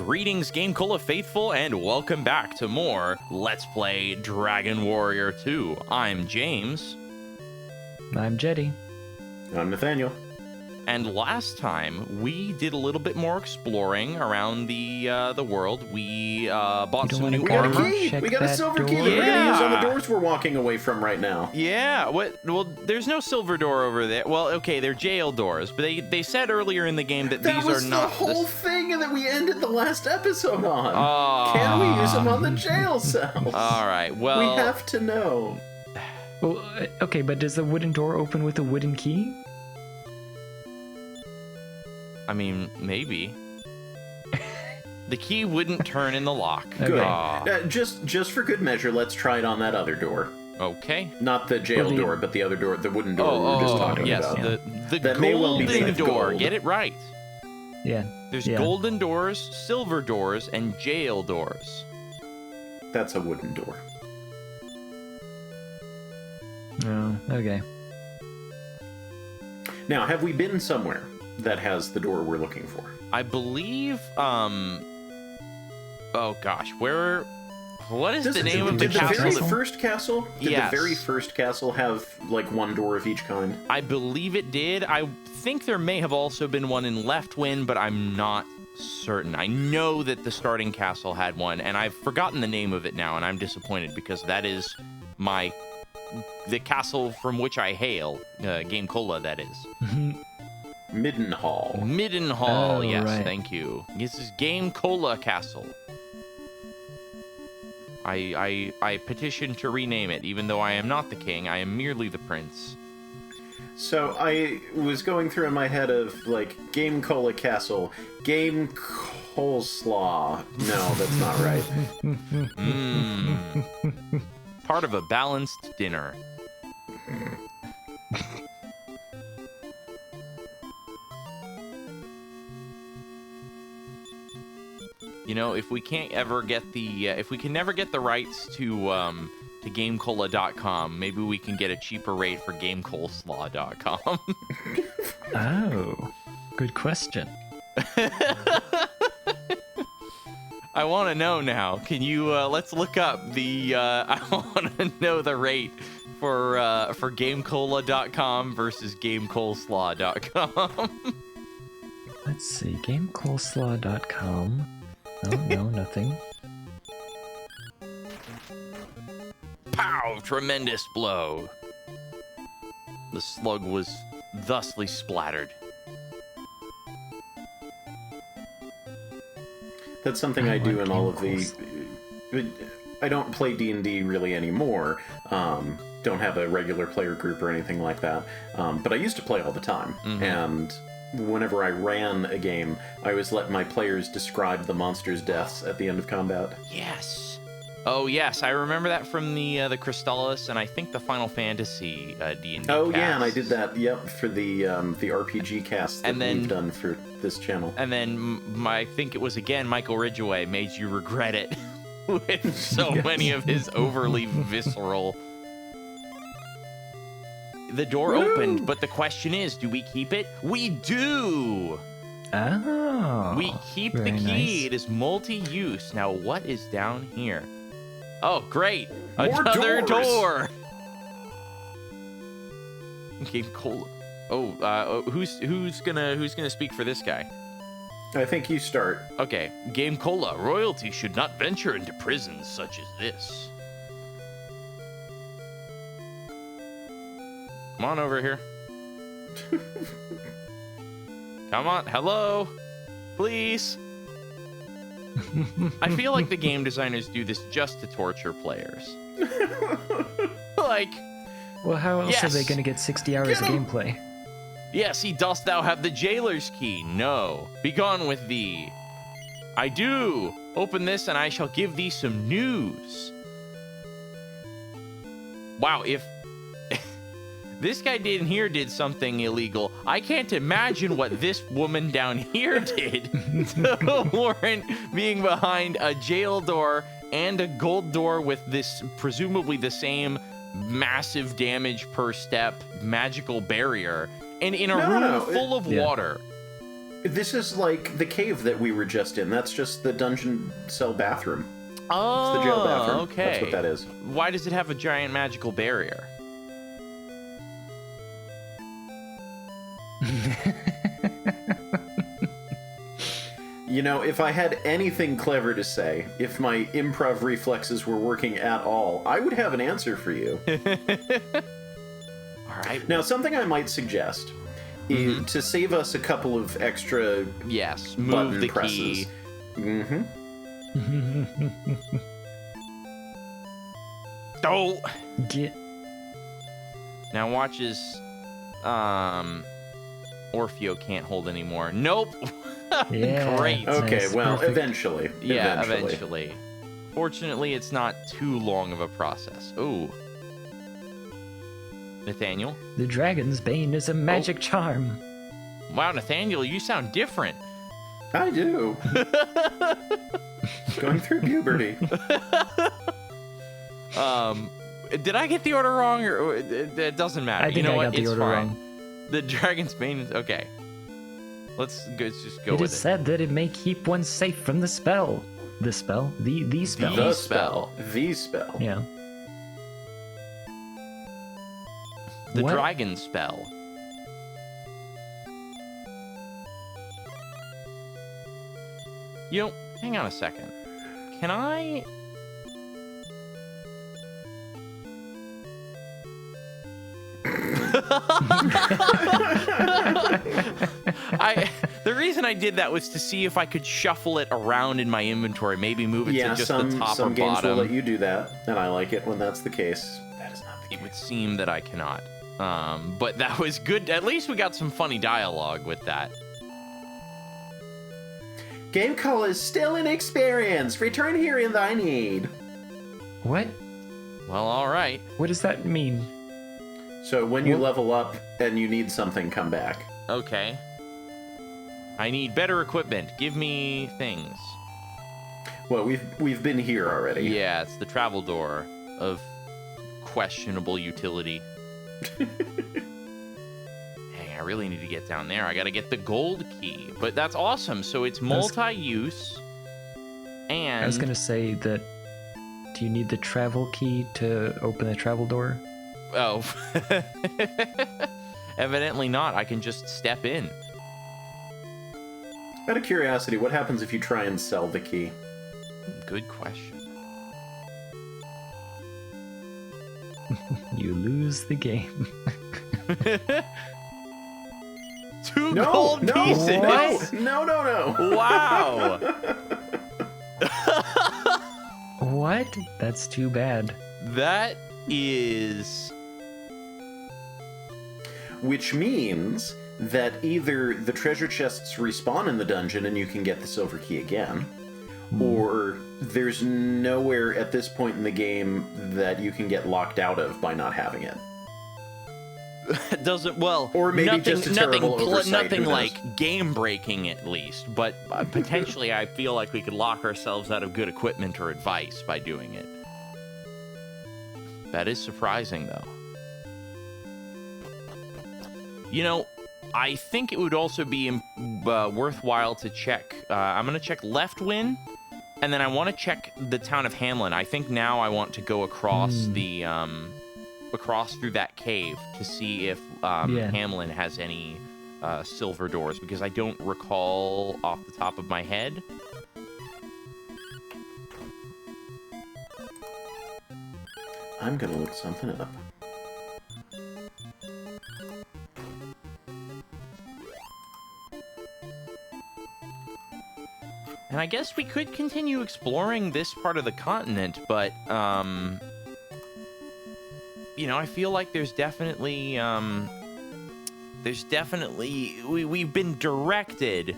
Greetings, GameCola faithful, and welcome back to more Let's Play Dragon Warrior 2. I'm James. I'm Jetty. I'm Nathaniel. And last time, we did a little bit more exploring around the world. We bought some new armor. We got a key! We got a silver key that we're going to use on the doors we're walking away from right now. Yeah, well, there's no silver door over there. Well, okay, they're jail doors, but they said earlier in the game that these are not... That was the whole thing that we ended the last episode on. Can we use them on the jail cells? All right, well... We have to know. Well, okay, but does the wooden door open with a wooden key? I mean, maybe. The key wouldn't turn in the lock. Good. Just for good measure, let's try it on that other door. Okay. Not the jail door, but the other door, the wooden door we were just talking about. Yes, the that may well be golden door. Gold. Get it right. Yeah. There's golden doors, silver doors, and jail doors. That's a wooden door. Oh, okay. Now, have we been somewhere that has the door we're looking for? I believe, oh gosh, what is the name of the castle? Did the very first castle? Yes. The very first castle have, like, one door of each kind? I believe it did. I think there may have also been one in Leftwind, but I'm not certain. I know that the starting castle had one, and I've forgotten the name of it now, and I'm disappointed because that is the castle from which I hail, GameCola, that is. Middenhall. Middenhall, yes, right. Thank you. This is GameCola Castle. I petition to rename it, even though I am not the king, I am merely the prince. So I was going through in my head of, like, GameCola Castle, Game Coleslaw. No, that's not right. Part of a balanced dinner. You know, if we can't ever get the, if we can never get the rights to GameCola.com, maybe we can get a cheaper rate for GameColeslaw.com. Oh, good question. I want to know now. Can you, let's look up the, I want to know the rate for GameCola.com versus GameColeslaw.com. Let's see, GameColeslaw.com. Oh, no, nothing. Pow! Tremendous blow. The slug was thusly splattered. That's something I do in all of the... I don't play D&D really anymore. Don't have a regular player group or anything like that. But I used to play all the time. Mm-hmm. And whenever I ran a game, I always let my players describe the monster's deaths at the end of combat. Yes. Oh, yes. I remember that from the Crystallis and I think the Final Fantasy D&D Oh, cast. yeah, and I did that, yep, for the RPG cast that we've done for this channel. And then I think it was, again, Michael Ridgway made you regret it with so many of his overly visceral... The door opened, but the question is, do we keep it? We do! Oh, we keep the key. Nice. It is multi-use. Now, what is down here? Oh, great! Another door! GameCola. Oh, who's gonna speak for this guy? I think you start. Okay, GameCola. Royalty should not venture into prisons such as this. Come on over here. Come on. Hello. Please. I feel like the game designers do this just to torture players. Like... Well, how else are they going to get 60 hours of gameplay? Yes, dost thou have the jailer's key? No. Begone with thee. I do. Open this and I shall give thee some news. Wow, if... this guy did something illegal. I can't imagine what this woman down here did to warrant being behind a jail door and a gold door with this presumably the same massive damage per step magical barrier and in a room full of water. This is like the cave that we were just in. That's just the dungeon cell bathroom. Oh, It's the jail bathroom. okay. That's what that is. Why does it have a giant magical barrier? You know, if I had anything clever to say, if my improv reflexes were working at all, I would have an answer for you. All right. Now, something I might suggest is to save us a couple of extra Yes, button move the presses. key. Mm-hmm. Oh! Get. Now watch as Orfeo can't hold anymore. Nope. Yeah. Great. Okay, Nice, well, perfect. eventually. Yeah, eventually. Fortunately, it's not too long of a process. Ooh. Nathaniel? The dragon's bane is a magic charm. Wow, Nathaniel, you sound different. I do. Going through puberty. Did I get the order wrong, or it doesn't matter? I think you know I what? got the It's order fine. wrong. The dragon's bane is okay. Let's just go It with is it. said that it may keep one safe from the spell. The spell? The spell. The spell. spell. The spell. Yeah. The What? dragon spell. You know, hang on a second. Can I? The reason I did that was to see if I could shuffle it around in my inventory, maybe move it Yeah, to just some the top or games bottom. will let you do that, and I like it when that's the case. That is not the It case. would seem that I cannot. But that was good. At least we got some funny dialogue with that. GameCola is still inexperienced. Return here in thy need. What? Well, all right. What does that mean? So when you Well- level up and you need something, come back. Okay. I need better equipment. Give me things. Well, we've been here already. Yeah, it's the travel door of questionable utility. Hey, I really need to get down there. I gotta get the gold key. But that's awesome. So it's multi-use. And I was gonna say that. Do you need the travel key to open the travel door? Oh. Evidently not. I can just step in. Out of curiosity, what happens if you try and sell the key? Good question. You lose the game. Two No, gold no, pieces. no. Wow. What? That's too bad. That is. Which means that either the treasure chests respawn in the dungeon and you can get the silver key again, or there's nowhere at this point in the game that you can get locked out of by not having it. Doesn't well, Or maybe nothing, just a terrible oversight, nothing who knows? like game breaking at least. But potentially, I feel like we could lock ourselves out of good equipment or advice by doing it. That is surprising, though. You know, I think it would also be worthwhile to check. I'm going to check Left Win, and then I want to check the town of Hamlin. I think now I want to go across the across through that cave to see if Hamlin has any silver doors, because I don't recall off the top of my head. I'm gonna look something up. And I guess we could continue exploring this part of the continent, but, you know, I feel like there's definitely, we've been directed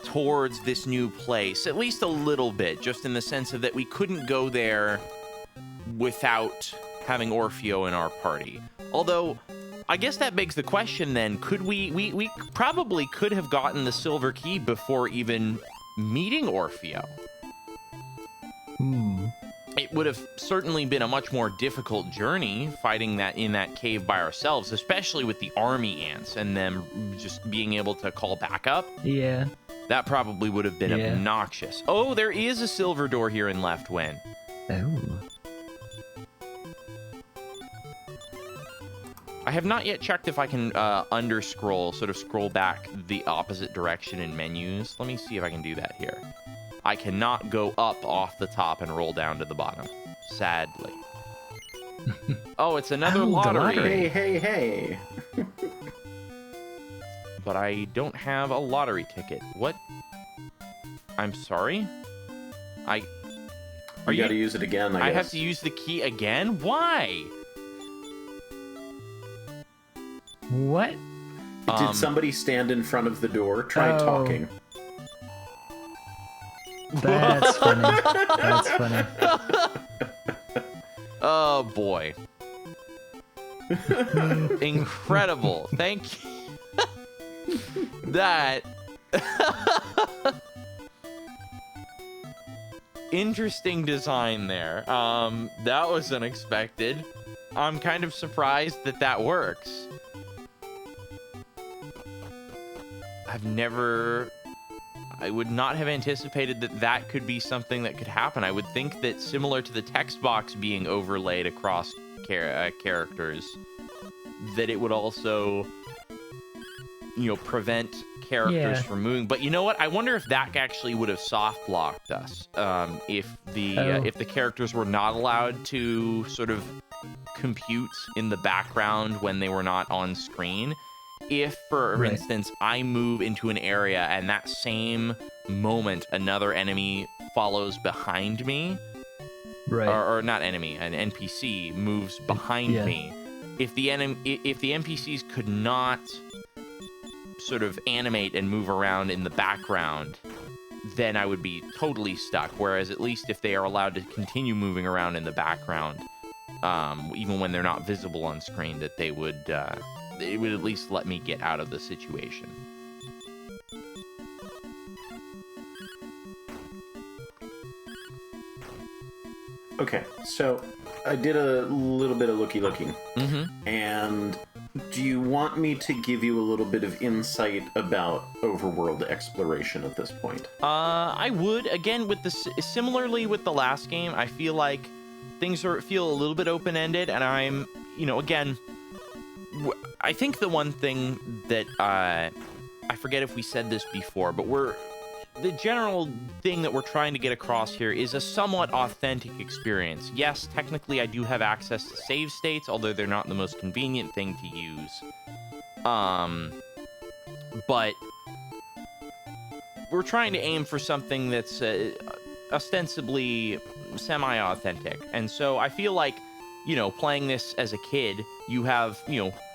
towards this new place, at least a little bit, just in the sense of that we couldn't go there without having Orfeo in our party. Although, I guess that begs the question then, could we probably could have gotten the silver key before even meeting Orfeo. would have certainly been a much more difficult journey fighting that in that cave by ourselves, especially with the army ants and them just being able to call back up. Yeah. That probably would have been obnoxious. Oh, there is a silver door here in Left Win. Oh. I have not yet checked if I can underscroll, sort of scroll back the opposite direction in menus. Let me see if I can do that here. I cannot go up off the top and roll down to the bottom, sadly. Oh, it's another lottery. Hey. But I don't have a lottery ticket. What? I'm sorry? You gotta use it again, I guess. have to use the key again? Why? What? Did somebody stand in front of the door? Try talking. That's funny. That's funny. Oh, boy. Incredible. Thank you. That... Interesting design there. That was unexpected. I'm kind of surprised that works. I would not have anticipated that could be something that could happen. I would think that similar to the text box being overlaid across characters, that it would also, prevent characters from moving. But you know what? I wonder if that actually would have soft locked us. If the characters were not allowed to sort of compute in the background when they were not on screen. If, for instance, I move into an area and that same moment another enemy follows behind me, or not enemy, an NPC moves behind me, if the NPCs could not sort of animate and move around in the background, then I would be totally stuck. Whereas at least if they are allowed to continue moving around in the background, even when they're not visible on screen, that it would at least let me get out of the situation. Okay, so I did a little bit of looking. And do you want me to give you a little bit of insight about overworld exploration at this point? I would. Again, similarly with the last game, I feel like things feel a little bit open-ended, and I'm, again, I think the one thing that I forget if we said this before, but the general thing that we're trying to get across here is a somewhat authentic experience. Yes, technically I do have access to save states, although they're not the most convenient thing to use. But we're trying to aim for something that's ostensibly semi-authentic. And so I feel like, playing this as a kid, you have,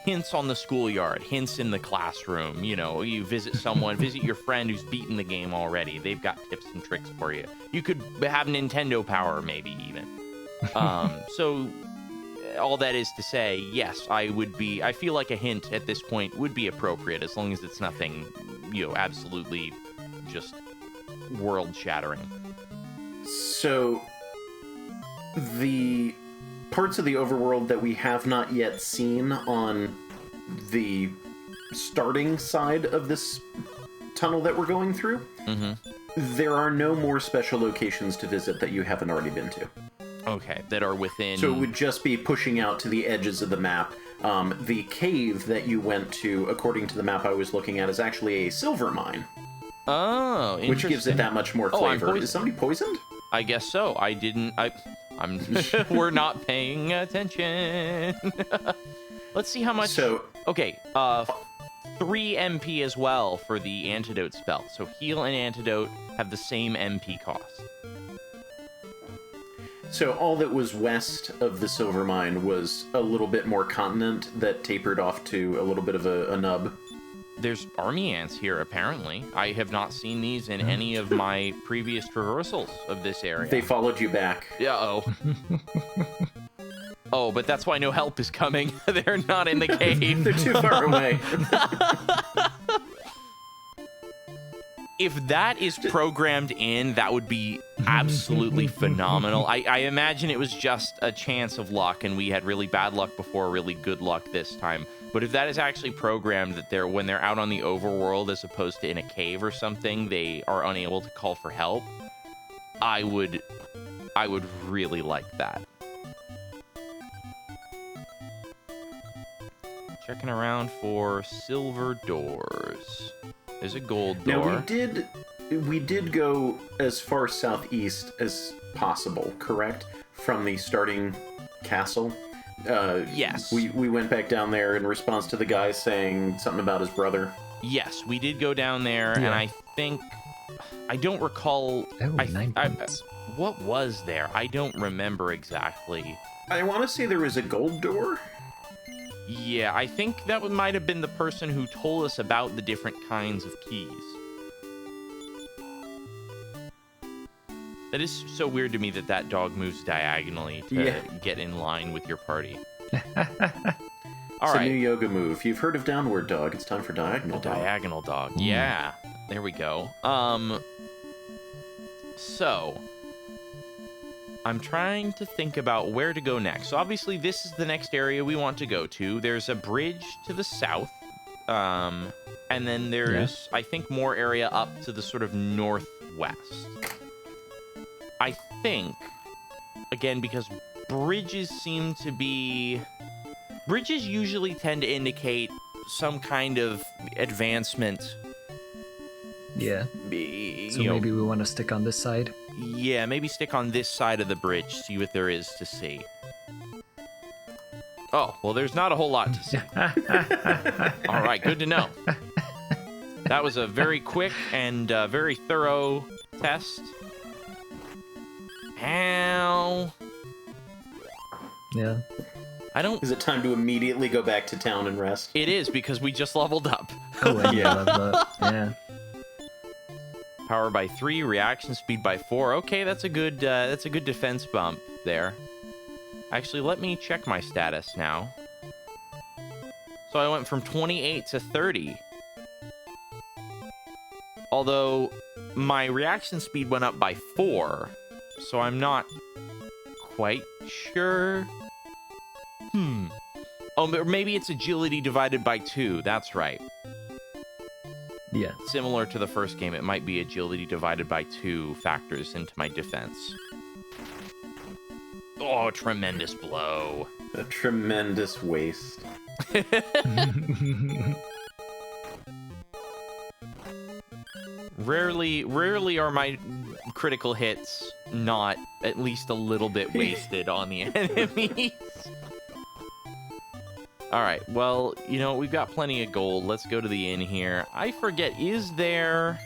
hints on the schoolyard, hints in the classroom, you visit someone, visit your friend who's beaten the game already. They've got tips and tricks for you. You could have Nintendo power, maybe, even. So, all that is to say, yes, I feel like a hint at this point would be appropriate, as long as it's nothing, absolutely just world-shattering. So, the parts of the overworld that we have not yet seen on the starting side of this tunnel that we're going through, there are no more special locations to visit that you haven't already been to. Okay, that are within... So it would just be pushing out to the edges of the map. The cave that you went to, according to the map I was looking at, is actually a silver mine. Oh, interesting. Which gives it that much more flavor. Is somebody poisoned? I guess so. We're not paying attention. Let's see how much. Okay, 3 MP as well for the antidote spell. So heal and antidote have the same MP cost. So all that was west of the silver mine was a little bit more continent that tapered off to a little bit of a nub. There's army ants here, apparently. I have not seen these in any of my previous traversals of this area. They followed you back. Uh-oh. Oh, but that's why no help is coming. They're not in the cave. They're too far away. If that is programmed in, that would be absolutely phenomenal. I imagine it was just a chance of luck, and we had really bad luck before, really good luck this time. But if that is actually programmed that when they're out on the overworld as opposed to in a cave or something, they are unable to call for help, I would really like that. Checking around for silver doors. There's a gold door. Now we did go as far southeast as possible, correct? From the starting castle. Yes. We went back down there in response to the guy saying something about his brother. Yes, we did go down there, and I think I don't recall. Oh, 9 points. What was there? I don't remember exactly. I want to say there was a gold door. Yeah, I think that might have been the person who told us about the different kinds of keys. That is so weird to me that dog moves diagonally to get in line with your party. It's a new yoga move. You've heard of downward dog. It's time for diagonal dog. Diagonal dog. Yeah. There we go. So I'm trying to think about where to go next. So obviously this is the next area we want to go to. There's a bridge to the south. And then there's, I think, more area up to the sort of northwest. I think, again, because bridges usually tend to indicate some kind of advancement. Yeah. Maybe we want to stick on this side? Yeah, maybe stick on this side of the bridge, see what there is to see. Oh, well, there's not a whole lot to see. All right, good to know. That was a very quick and very thorough test. Ow. Yeah. Is it time to immediately go back to town and rest? It is, because we just leveled up. Oh, and yeah. Power by 3, reaction speed by 4. Okay, that's a good defense bump there. Actually, let me check my status now. So I went from 28 to 30. Although my reaction speed went up by 4, so I'm not quite sure. Oh, maybe it's agility divided by 2. That's right. Yeah. Similar to the first game, it might be agility divided by 2 factors into my defense. Oh, tremendous blow. A tremendous waste. Rarely are my critical hits not at least a little bit wasted on the enemies. All right, well, we've got plenty of gold. Let's go to the inn here. I forget, is there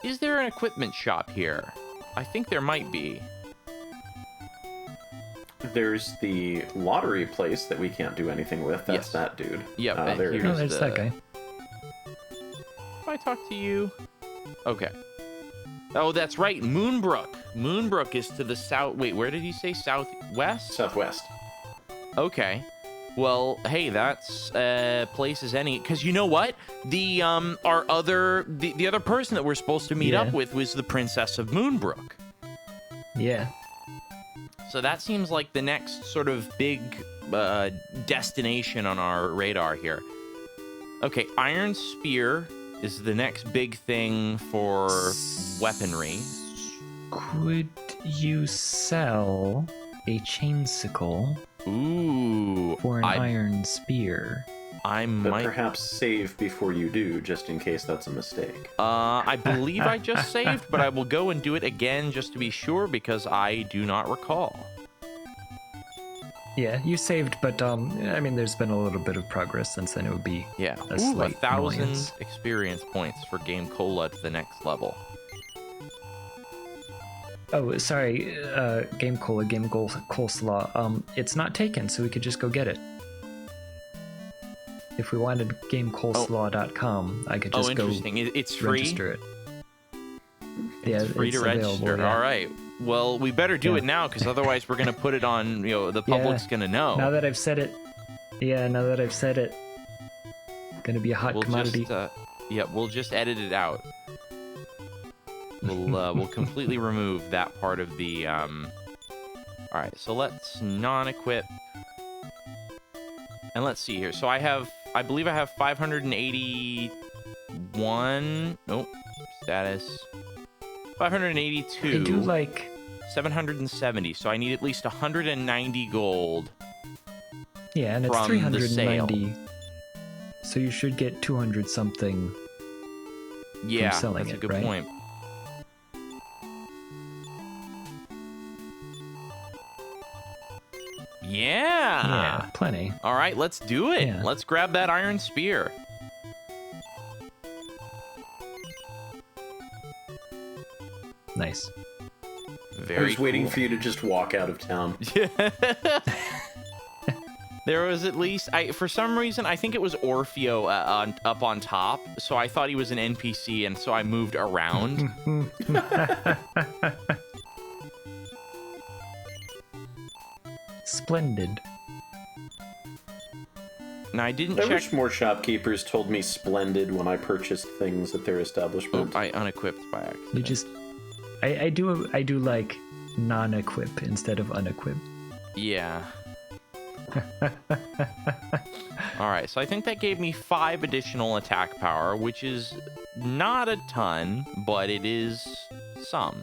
an equipment shop here? I think there might be. There's the lottery place that we can't do anything with. That's that dude. Yep, there's that guy. If I talk to you? Okay. Oh, that's right, Moonbrook. Moonbrook is to the south. Wait, where did he say? Southwest? Southwest. Okay. Well, hey, that's place as any. Because you know what? The other person that we're supposed to meet up with was the Princess of Moonbrook. Yeah. So that seems like the next sort of big destination on our radar here. Okay, Iron Spear is the next big thing for weaponry. Could you sell a chainsicle? Ooh. For an iron spear? But perhaps save before you do, just in case that's a mistake. I believe I just saved, but I will go and do it again just to be sure, because I do not recall. Yeah, you saved, but I mean, there's been a little bit of progress since then. It would be a slight 1,000 annoyance. experience points for GameCola to the next level. Oh, sorry, GameCola, Coleslaw. It's not taken, so we could just go get it. If we wanted GameColeslaw.com, I could just go it's free? register it. It's free to register. Yeah. All right. Well, we better do it now, because otherwise we're going to put it on, the public's going to know. Now that I've said it. Going to be a hot commodity. We'll just edit it out. We'll completely remove that part of the. All right, so let's non-equip, and let's see here. So I believe I have 581. Nope. Status. 582. I do like 770. So I need at least 190 gold. Yeah, and it's from the 390. So you should get 200 something. Yeah, selling that's a it, good right? point. Yeah. Yeah, plenty. All right, let's do it. Yeah. Let's grab that iron spear. Nice. I was waiting for you to just walk out of town. There was at least, for some reason, I think it was Orfeo up on top, so I thought he was an NPC, and so I moved around. Splendid. Now, I didn't I check. wish more shopkeepers told me splendid when I purchased things at their Oh, establishment. I unequipped by accident. You just, I do like non-equip instead of unequip. Yeah. All right, so I think that gave me 5 additional attack power, which is not a ton, but it is some.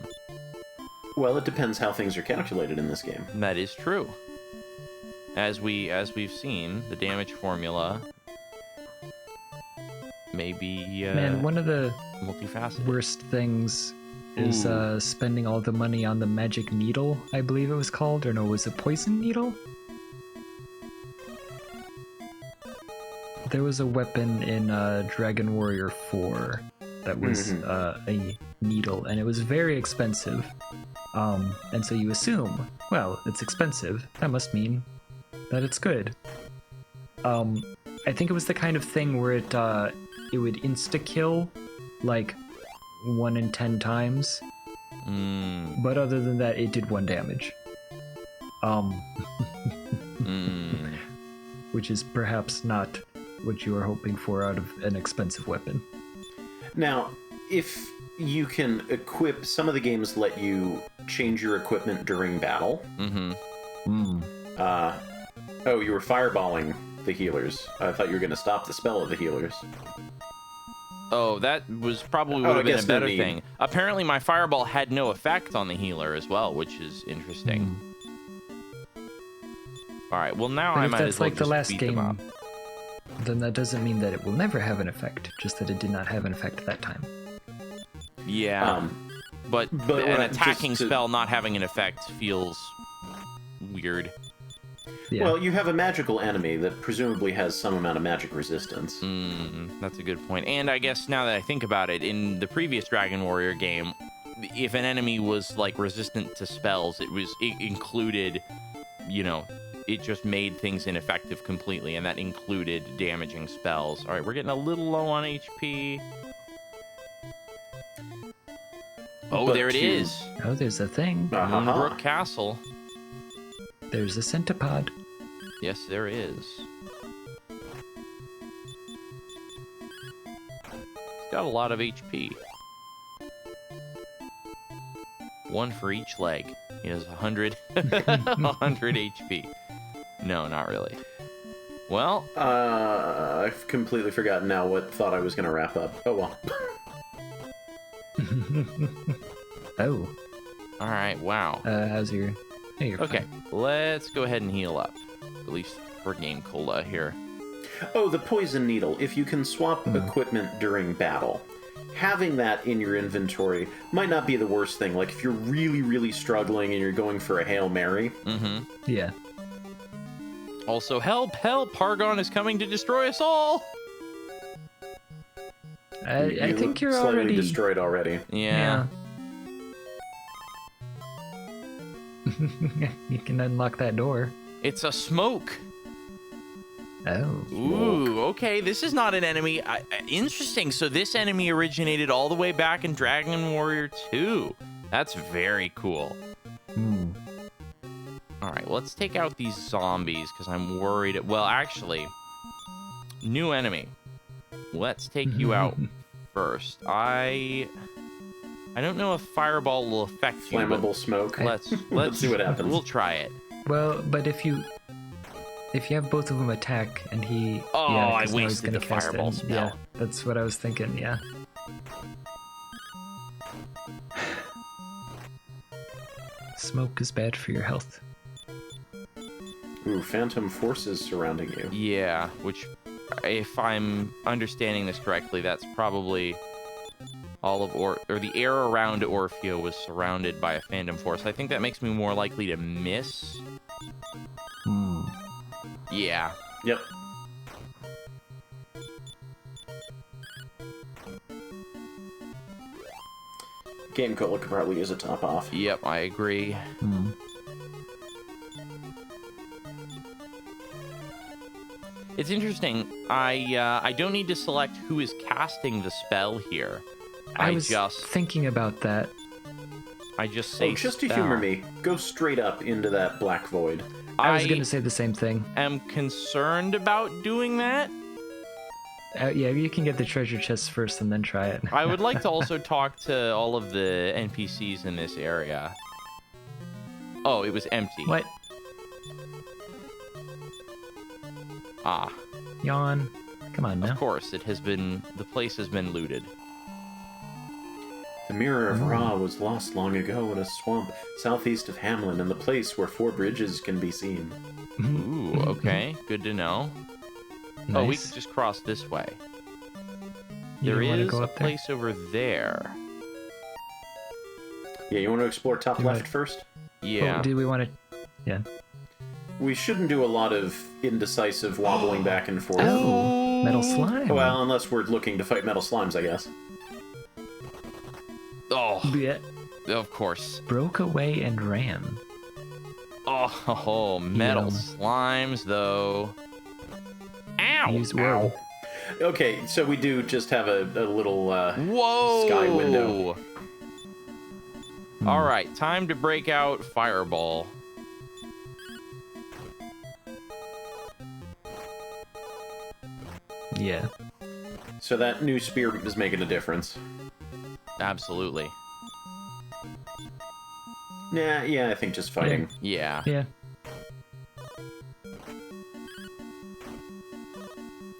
Well, it depends how things are calculated in this game. That is true. As we've seen, the damage formula may be Man, one of the multifaceted. worst things is spending all the money on the magic needle, I believe it was called, or no, was it poison needle? There was a weapon in Dragon Warrior 4 that was a needle, and it was very expensive. And so you assume, well, it's expensive, that must mean that it's good. I think it was the kind of thing where it would insta-kill, like, 1 in 10 times. But other than that, it did 1 damage. Which is perhaps not what you are hoping for out of an expensive weapon. Now, if you can equip, some of the games let you change your equipment during battle. Oh, you were fireballing the healers. I thought you were going to stop the spell of the healers. Oh, that was probably would I have been a guess no better need. thing. Apparently, my fireball had no effect on the healer as well, which is interesting. All right, well now But I if might that's as well like the just last beat them up. game, then that doesn't mean that it will never have an effect, just that it did not have an effect that time. Yeah, but but an just attacking to- spell not having an effect feels weird. Yeah. Well, you have a magical enemy that presumably has some amount of magic resistance. That's a good point. And I guess now that I think about it, in the previous Dragon Warrior game, if an enemy was like resistant to spells, it included, it just made things ineffective completely, and that included damaging spells. All right, we're getting a little low on HP. Oh, But there it is. Oh, there's a thing. Moonbrook Castle. There's a centipod. Yes, there is. It's got a lot of HP. 1 for each leg. He has 100, 100 HP. No, not really. Well, I've completely forgotten now what thought I was going to wrap up. Oh, well. Oh. all right, wow. How's your... Hey, you're Okay, fine. let's go ahead and heal up. At least for GameCola here. Oh, the poison needle. If you can swap equipment during battle, having that in your inventory might not be the worst thing. Like, if you're really, really struggling and you're going for a Hail Mary. Yeah. Also, help, help! Pargon is coming to destroy us all! I think you're slightly already... destroyed already. Yeah. You can unlock that door. It's a smoke! Oh. Ooh, okay, this is not an enemy. Interesting, so this enemy originated all the way back in Dragon Warrior 2. That's very cool. Alright, let's take out these zombies, because I'm worried... Well, actually, new enemy. Let's take you out first. I don't know if fireball will affect you. Flammable smoke. Let's see what happens. We'll try it. Well, but if you have both of them attack and he... Oh, yeah, I 'cause now he's wasted gonna the cast it, fireball and- spell. Yeah, that's what I was thinking, yeah. Smoke is bad for your health. Ooh, phantom forces surrounding you. Yeah, which, if I'm understanding this correctly, that's probably all of or the air around Orfeo was surrounded by a phantom force. I think that makes me more likely to miss. Yeah. Yep. GameCola could probably use a top off. Yep, I agree. It's interesting. I don't need to select who is casting the spell here. I was thinking about that. I just say Oh, just to spell. humor me, go straight up into that black void. I was going to say the same thing. am concerned about doing that. Yeah, you can get the treasure chests first and then try it. I would like to also talk to all of the NPCs in this area. Oh, it was empty. What? Ah, Yawn. Come on now. of course, the place has been looted. The Mirror of Ra was lost long ago in a swamp southeast of Hamlin, in the place where 4 bridges can be seen. Ooh, okay, good to know. Nice. Oh, we can just cross this way. You There don't wanna is go a up there? place over there. Yeah, you want to explore top You left wanna- first? Yeah. Oh, do we want to... Yeah. We shouldn't do a lot of indecisive wobbling back and forth. Oh, metal slime. Well, unless we're looking to fight metal slimes, I guess. Oh, Yeah. of course. Broke away and ran. Oh, metal Yum. slimes, though. Ow! Whoa. Okay, so we do just have a little Whoa! sky window. All right, time to break out Fireball. Yeah. So that new spear is making a difference. Absolutely. Nah, yeah, I think just fighting. Yeah. Yeah.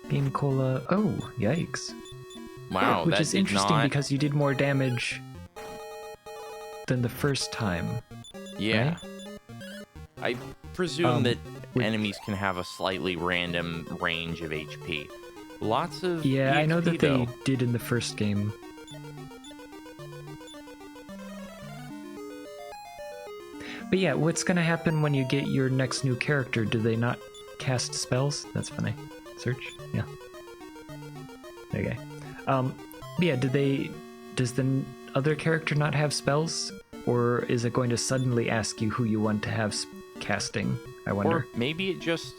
GameCola. Oh, yikes. Wow, Which that is did interesting not... because you did more damage than the first time. Yeah. I presume that which- enemies can have a slightly random range of HP. Lots of Yeah, I know EXP, that though. they did in the first game. But yeah, what's gonna happen when you get your next new character? Do they not cast spells? That's funny. Search? Yeah. Okay. Yeah, does the other character not have spells? Or is it going to suddenly ask you who you want to have casting? I wonder. Or maybe it just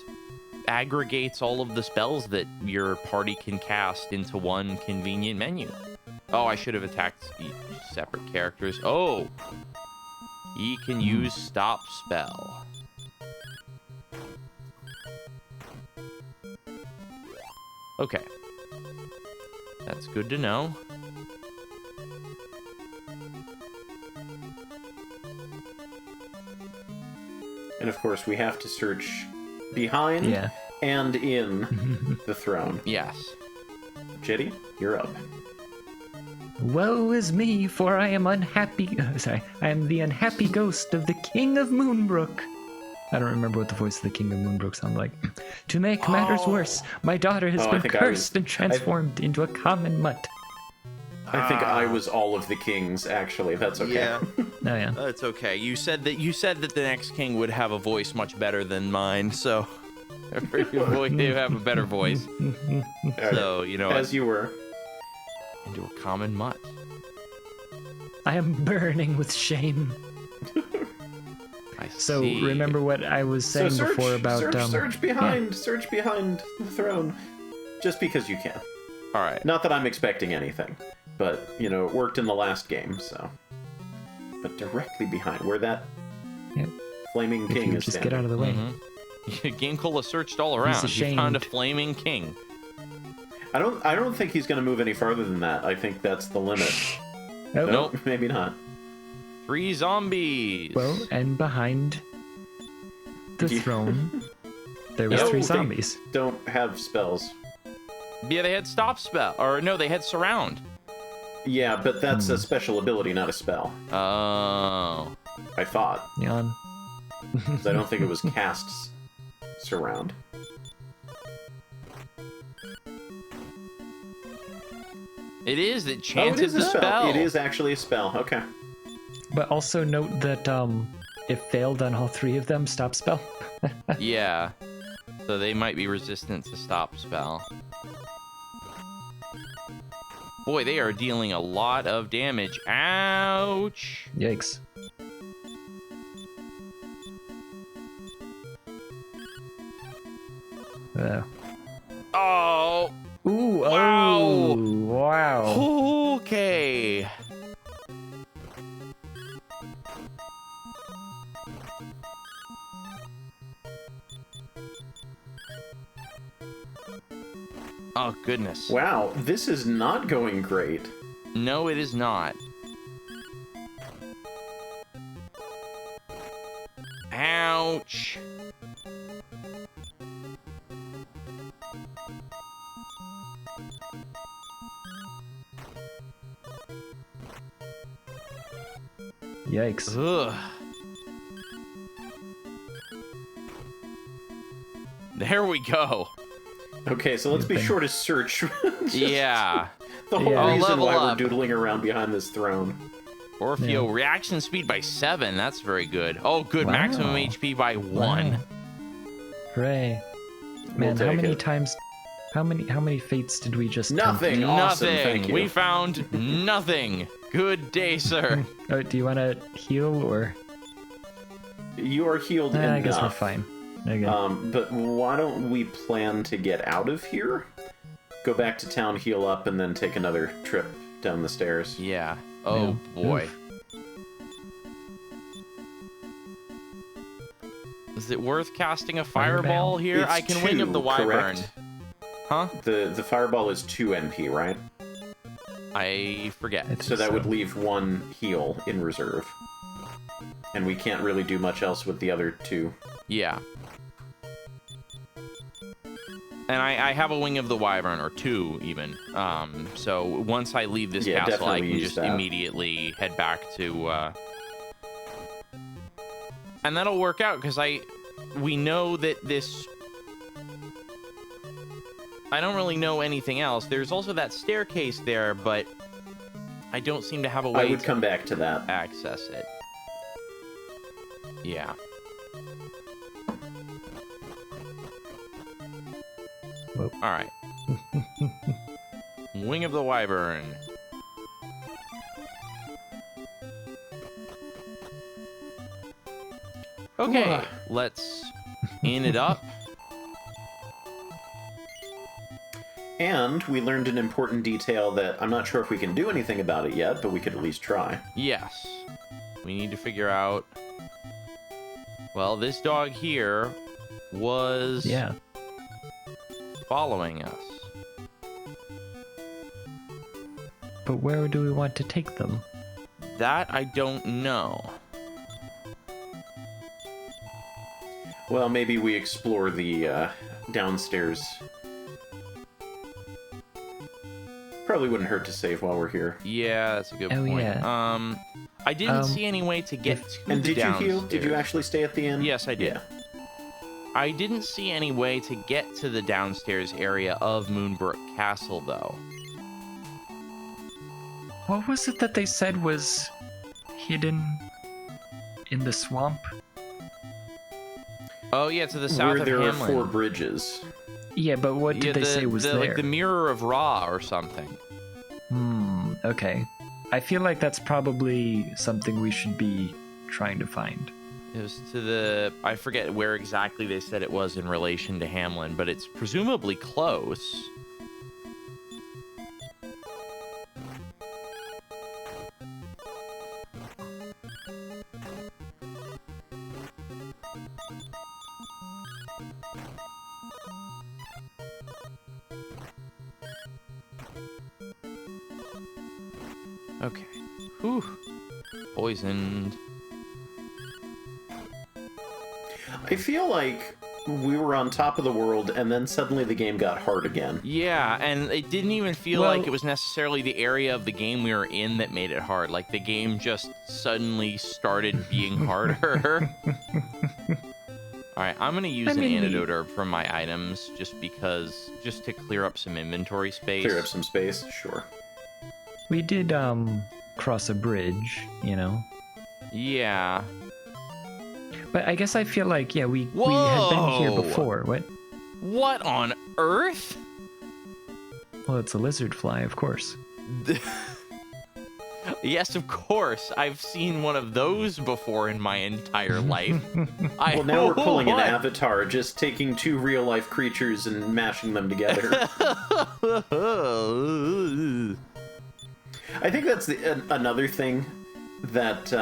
aggregates all of the spells that your party can cast into one convenient menu. Oh, I should have attacked each separate characters. Oh! He can use stop spell. Okay. That's good to know. And of course, we have to search behind Yeah. and in the throne. Yes. Jetty, you're up. Woe is me, for I am unhappy. Sorry, I am the unhappy ghost of the King of Moonbrook. I don't remember what the voice of the King of Moonbrook sounded like. To make matters worse, my daughter has Oh, I been think I cursed was- and transformed into a common mutt. I think I was all of the kings, actually. That's okay. Yeah. Oh yeah. That's okay. You said that the next king would have a voice much better than mine, so you have a better voice. So, you know, As you were. into a common mutt. I am burning with shame. I So see. remember what I was saying So search, before about search behind the throne. Just because you can. All right. Not that I'm expecting anything, but, you know, it worked in the last game, so. But directly behind, where that Yep. flaming if king you is just standing. get out of the way. GameCola searched all around. He ashamed. found a flaming king. I don't think he's going to move any farther than that. I think that's the limit. Oh, Nope. Maybe not. 3 zombies. Well, and behind the throne, there was No, 3 they zombies. don't have spells. Yeah, they had stop spell. Or no, they had surround. Yeah, but that's a special ability, not a spell. Oh. I thought. Yawn. 'Cause I don't think it was cast surround. It is. It Oh, it chanted is the a spell. spell. It is actually a spell. Okay. But also note that it failed on all 3 of them. Stop spell. Yeah. So they might be resistant to stop spell. Boy, they are dealing a lot of damage. Ouch. Yikes. Oh. Ooh, Wow. oh, wow. Okay. Oh, goodness. Wow, this is not going great. No, it is not. Ouch. Yikes. Ugh. There we go. Okay, so let's be sure to search. Yeah. The whole Yeah. reason Level why up. we're doodling around behind this throne. Orfeo, reaction speed by 7. That's very good. Oh, good. Maximum Wow. HP by 1. Wow. Hooray. Man, how take many it. times, how many fates did we just Nothing. Awesome, Nothing. thank you. We found nothing. Good day, sir. Oh, do you want to heal or? You are healed I enough. guess we're fine. Okay. But why don't we plan to get out of here? Go back to town, heal up, and then take another trip down the stairs. Yeah. Oh, Yeah. boy. Oof. Is it worth casting a fireball Fireball. here? It's I can wing of the 2, wyvern. correct? Huh? The fireball is 2 MP, right? I forget. I think So that would leave 1 heal in reserve. And we can't really do much else with the other 2. Yeah. And I have a wing of the wyvern, or 2 even. So once I leave this Yeah, castle, I definitely can use just that. immediately head back to. And that'll work out because we know that this. I don't really know anything else. There's also that staircase there, but I don't seem to have a way I would to come back to that. access it. Yeah. Whoa. All right. Wing of the wyvern. Okay, let's in it up. And we learned an important detail that I'm not sure if we can do anything about it yet, but we could at least try. Yes. We need to figure out. Well, this dog here was Yeah. following us. But where do we want to take them? That I don't know. Well, maybe we explore the downstairs. Probably wouldn't hurt to save while we're here. Yeah, that's a good Oh, point. yeah. I didn't Um, see any way to get to And the did you heal? downstairs. Did you actually stay at the inn? Yes, I did. Yeah. I didn't see any way to get to the downstairs area of Moonbrook Castle, though. What was it that they said was hidden in the swamp? Oh, yeah, to the south Where of there Hamlin. are 4 bridges. Yeah, but what did Yeah, they say was there? Like the Mirror of Ra or something. Okay. I feel like that's probably something we should be trying to find. It was to the... I forget where exactly they said it was in relation to Hamlin, but it's presumably close. Okay. Whew. Poisoned. I feel like we were on top of the world, and then suddenly the game got hard again. Yeah, and it didn't even feel like it was necessarily the area of the game we were in that made it hard. Like, the game just suddenly started being harder. All right, I'm going to use an antidote herb from my items just to clear up some inventory space. Clear up some space? Sure. We did, cross a bridge, you know? Yeah. But I guess I feel like, yeah, we had been here before. What? What on earth? Well, it's a lizard fly, of course. Yes, of course. I've seen one of those before in my entire life. Well, now we're pulling an Avatar, just taking two real-life creatures and mashing them together. I think that's another thing that...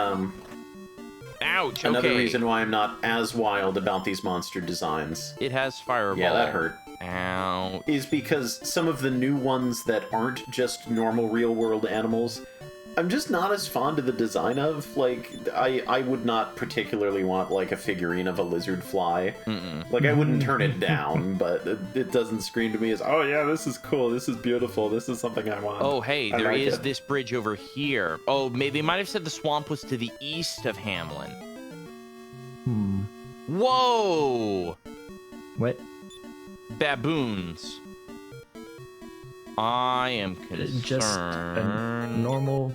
Ouch, Another reason why I'm not as wild about these monster designs. It has fireball. Yeah, that hurt. Ow. Is because some of the new ones that aren't just normal real-world animals, I'm just not as fond of the design of. Like, I would not particularly want, like, a figurine of a lizard fly. Like, I wouldn't turn it down, but it doesn't scream to me as, oh yeah, this is cool, this is beautiful, this is something I want. Oh, hey, there is this bridge over here. Oh, maybe they might have said the swamp was to the east of Hamlin. Whoa! What? Baboons. I am concerned. Just a normal,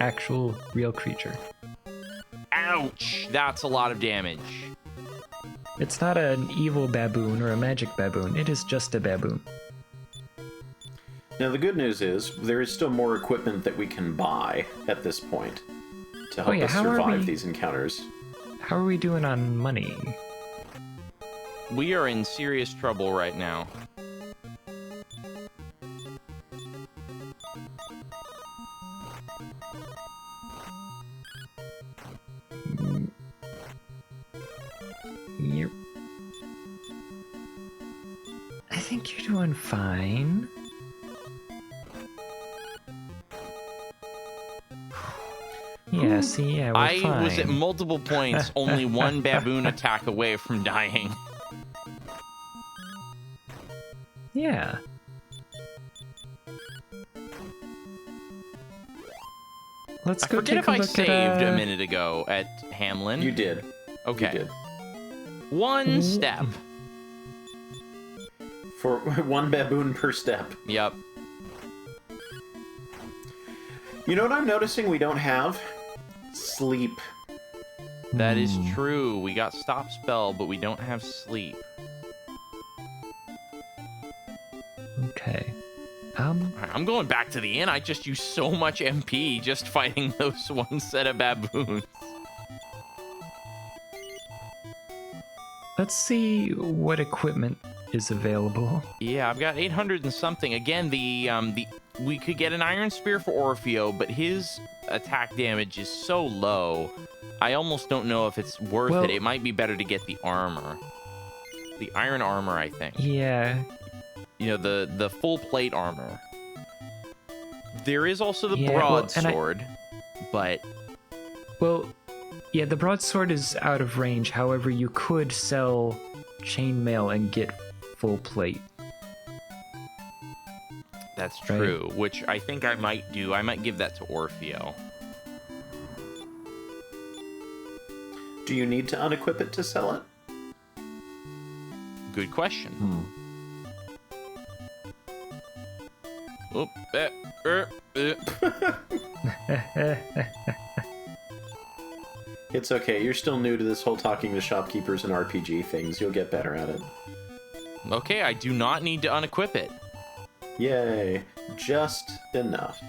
actual, real creature. Ouch! That's a lot of damage. It's not an evil baboon or a magic baboon. It is just a baboon. Now, the good news is, there is still more equipment that we can buy at this point to help us survive these encounters. How are we doing on money? We are in serious trouble right now. Yep. I think you're doing fine. Yeah, see, yeah, we're fine. I was at multiple points only one baboon attack away from dying. Yeah. Let's go take a look at... I forget if I saved a minute ago at Hamlin. You did. Okay. You did. One step. For one baboon per step. Yep. You know what I'm noticing we don't have? Sleep. That is true. We got stop spell, but we don't have sleep. Okay. I'm going back to the inn. I just used so much MP just fighting those one set of baboons. Let's see what equipment is available. Yeah, I've got 800 and something. Again, we could get an iron spear for Orfeo, but his attack damage is so low. I almost don't know if it's worth it. It might be better to get the armor. The iron armor, I think. Yeah. You know, the full plate armor. There is also the broadsword, but... Well, yeah, the broadsword is out of range. However, you could sell chainmail and get full plate. That's true, which I think I might do. I might give that to Orfeo. Do you need to unequip it to sell it? Good question. Oop, It's okay. You're still new to this whole talking to shopkeepers and RPG things. You'll get better at it. Okay, I do not need to unequip it. Yay. Just enough.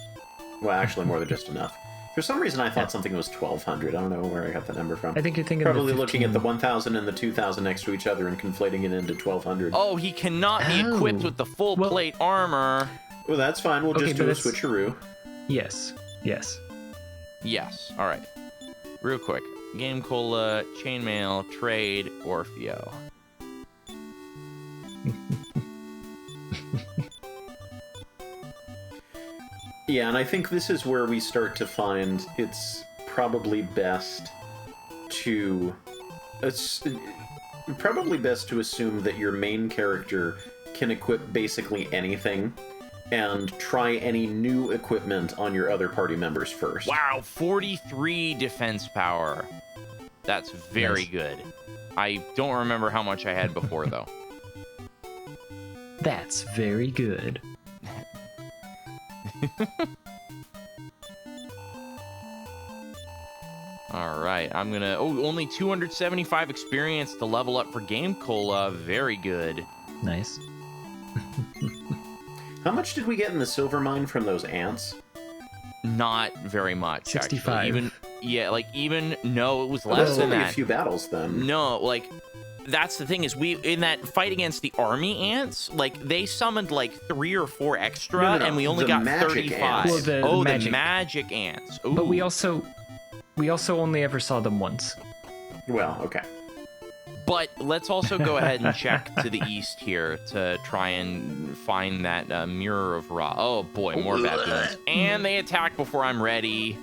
Well, actually, more than just enough. For some reason, I thought something was 1,200. I don't know where I got that number from. I think you're thinking probably looking at the 1,000 and the 2,000 next to each other and conflating it into 1,200. Oh, he cannot be equipped with the full plate armor. Well, that's fine. We'll just do a switcheroo. Yes. Yes. Yes. All right. Real quick. GameCola, chainmail, trade, Orfeo. Yeah, and I think this is where we start to find it's probably best to assume that your main character can equip basically anything and try any new equipment on your other party members first. Wow, 43 defense power. That's very good. I don't remember how much I had before, though. That's very good. All right, I'm gonna... Oh, only 275 experience to level up for GameCola. Very good. Nice. How much did we get in the silver mine from those ants? Not very much. 65. Actually. No, it was less than only that. a few battles then. No, like, that's the thing is in that fight against the army ants, like, they summoned like 3 or 4 extra, No, and we only the got magic 35. ants. Well, the magic ants. Ooh. But we also only ever saw them once. Well, okay. But let's also go ahead and check to the east here to try and find that Mirror of Ra. Oh boy, more baboons. And they attack before I'm ready.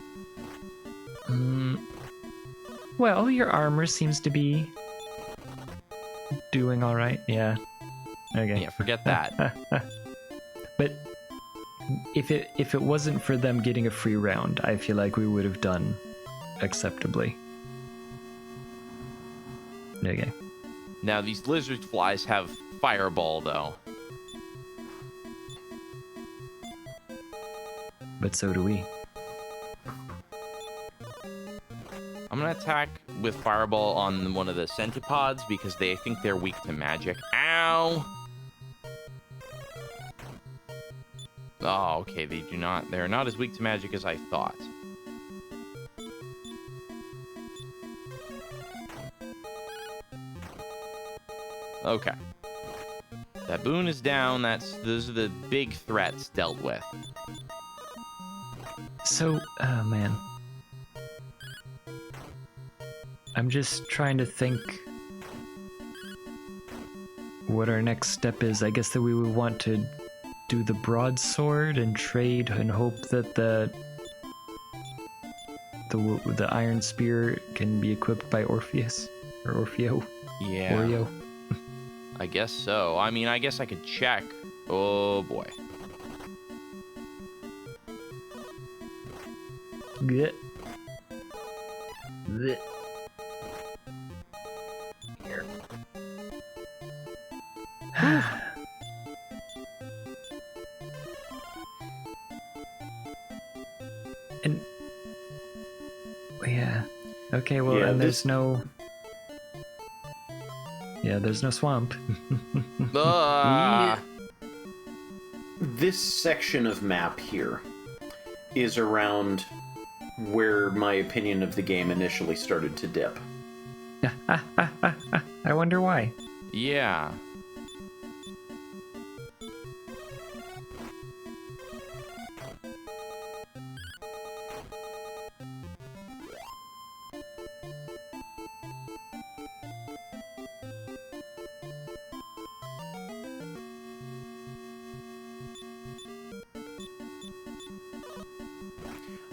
Well, your armor seems to be doing all right. Yeah. Okay. Yeah, forget that. But if it wasn't for them getting a free round, I feel like we would have done acceptably. Okay. Now, these lizard flies have fireball, though. But so do we. I'm gonna attack with fireball on one of the centipods because I think they're weak to magic. Ow! Oh, okay, they're not as weak to magic as I thought. Okay. Baboon is down. Those are the big threats dealt with. So, oh man. I'm just trying to think what our next step is. I guess that we would want to do the broadsword and trade and hope that the iron spear can be equipped by Orpheus or Orfeo. Yeah. Oreo. I guess so. I mean, I guess I could check. Oh boy. Blech. Blech. Here. And yeah. Okay, well, Yeah, and there's no swamp. Ah. This section of map here is around where my opinion of the game initially started to dip. I wonder why. Yeah.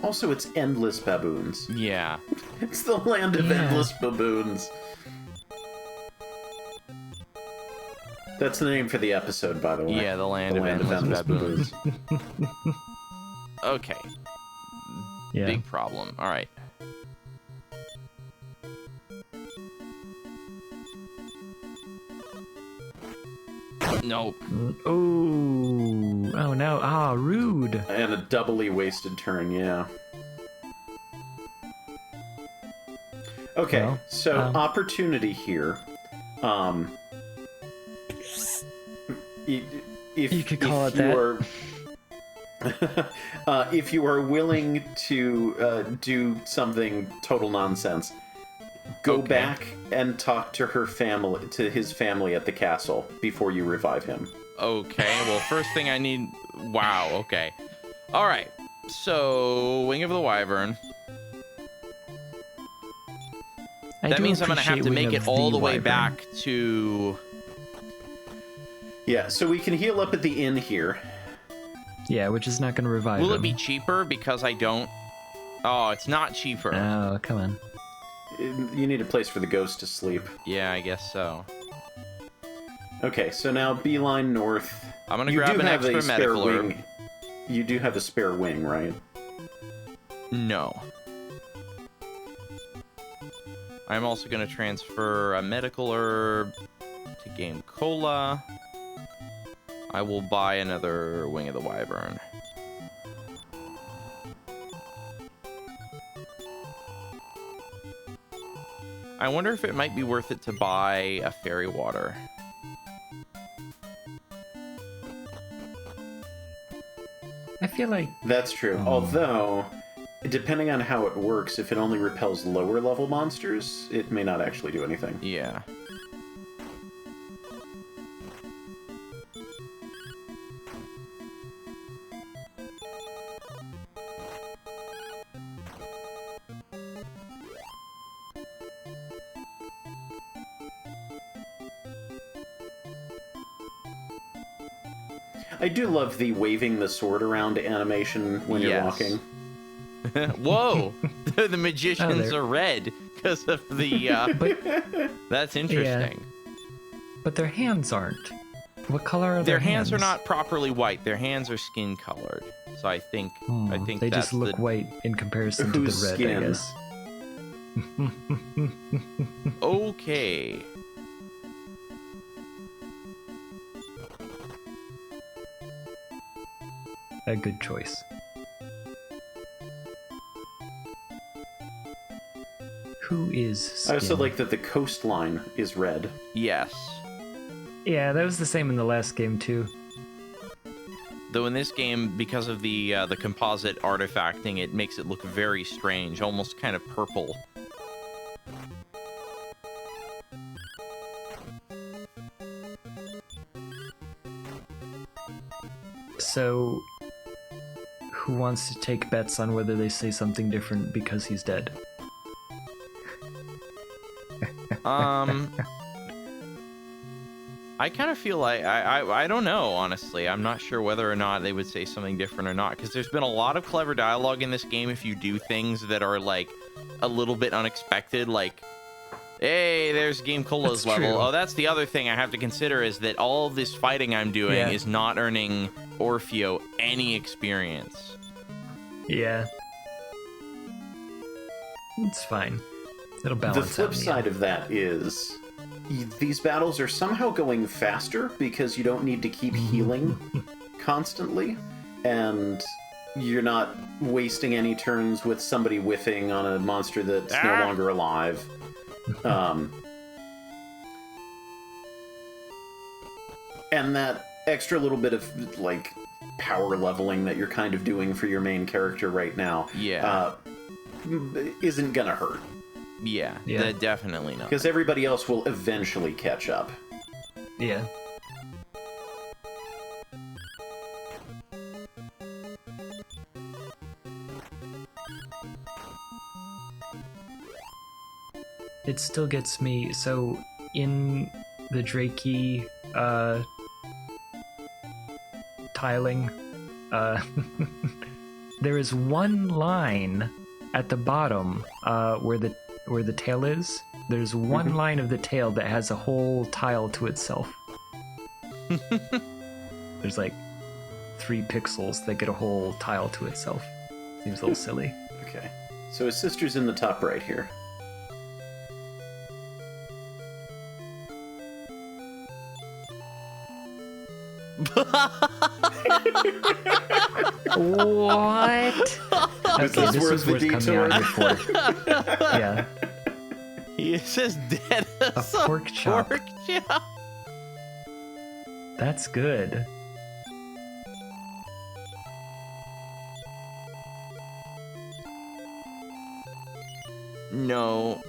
Also, it's endless baboons. Yeah. It's the land of endless baboons. That's the name for the episode, by the way. Yeah, the land of endless baboons. Okay. Yeah. Big problem. All right. Nope. Oh no. Ah, rude. And a doubly wasted turn, yeah. Okay, Well, so opportunity here. You could call it that. If you are willing to do something total nonsense, go back and talk to his family at the castle before you revive him. Okay, well, first thing I need... Wow, okay. All right, so Wing of the Wyvern. That means I'm going to have to make it all the way back to... Yeah, so we can heal up at the inn here. Yeah, which is not going to revive Will him. it be cheaper because I don't? Oh, it's not cheaper. Oh, come on. You need a place for the ghost to sleep. Yeah, I guess so. Okay, so now beeline north. I'm gonna grab an extra medical herb. You do have a spare wing, right? No. I'm also gonna transfer a medical herb to GameCola. I will buy another Wing of the Wyvern. I wonder if it might be worth it to buy a fairy water. I feel like... That's true. Although, depending on how it works, if it only repels lower level monsters, it may not actually do anything. Yeah. I do love the waving the sword around animation when you're walking. Whoa! The magicians are red because of the... That's interesting. Yeah. But their hands aren't. What color are their hands? Their hands are not properly white. Their hands are skin colored. So I think they that's just look white in comparison to the red, skin? I guess. Okay. A good choice. Who is Skin? I also like that the coastline is red. Yes. Yeah, that was the same in the last game too. Though in this game, because of the composite artifacting, it makes it look very strange, almost kind of purple. So, who wants to take bets on whether they say something different because he's dead? I kind of feel like I don't know, honestly. I'm not sure whether or not they would say something different or not, because there's been a lot of clever dialogue in this game if you do things that are like a little bit unexpected, like, hey, there's GameCola's level. True. Oh, that's the other thing I have to consider, is that all of this fighting I'm doing is not earning Orfeo any experience. Yeah. It's fine. It'll balance The flip out in the side end. of that is these battles are somehow going faster because you don't need to keep healing constantly, and you're not wasting any turns with somebody whiffing on a monster that's no longer alive. And that extra little bit of like power leveling that you're kind of doing for your main character right now isn't gonna hurt. Yeah, definitely not. Because everybody else will eventually catch up. Yeah. It still gets me. So, in the Drakey tiling, there is one line at the bottom where the tail is. There's one line of the tail that has a whole tile to itself. There's like 3 pixels that get a whole tile to itself. Seems a little silly. Okay. So his sister's in the top right here. What? This Okay, is this worth was the worth coming detour. out before. Yeah. He says dead as A pork chop. Pork chop. That's good. No.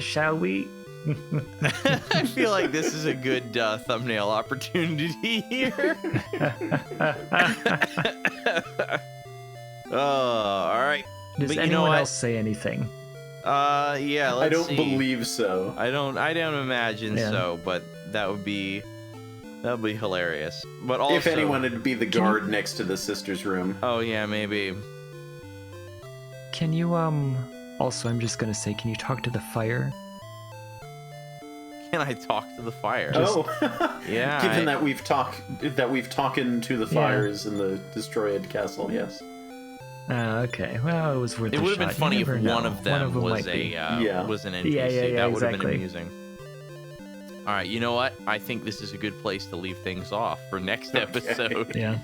Shall we? I feel like this is a good thumbnail opportunity here. Oh, all right. Does But you know anyone what? else say anything? Yeah. I Let's don't see. believe so. I don't imagine Yeah. so, but that would be hilarious. But also, If anyone, it'd be the guard next to the sister's room. Oh yeah, maybe. Can you also, I'm just gonna say, can you talk to the fire? Can I talk to the fire? Oh, Yeah. Given that we've talked to the fires in the destroyed castle, yes. Okay. Well, it was worth. It would have been funny if one of them was might be. was an NPC. Yeah, That would have been exactly. amusing. All right, you know what? I think this is a good place to leave things off for next episode. Yeah.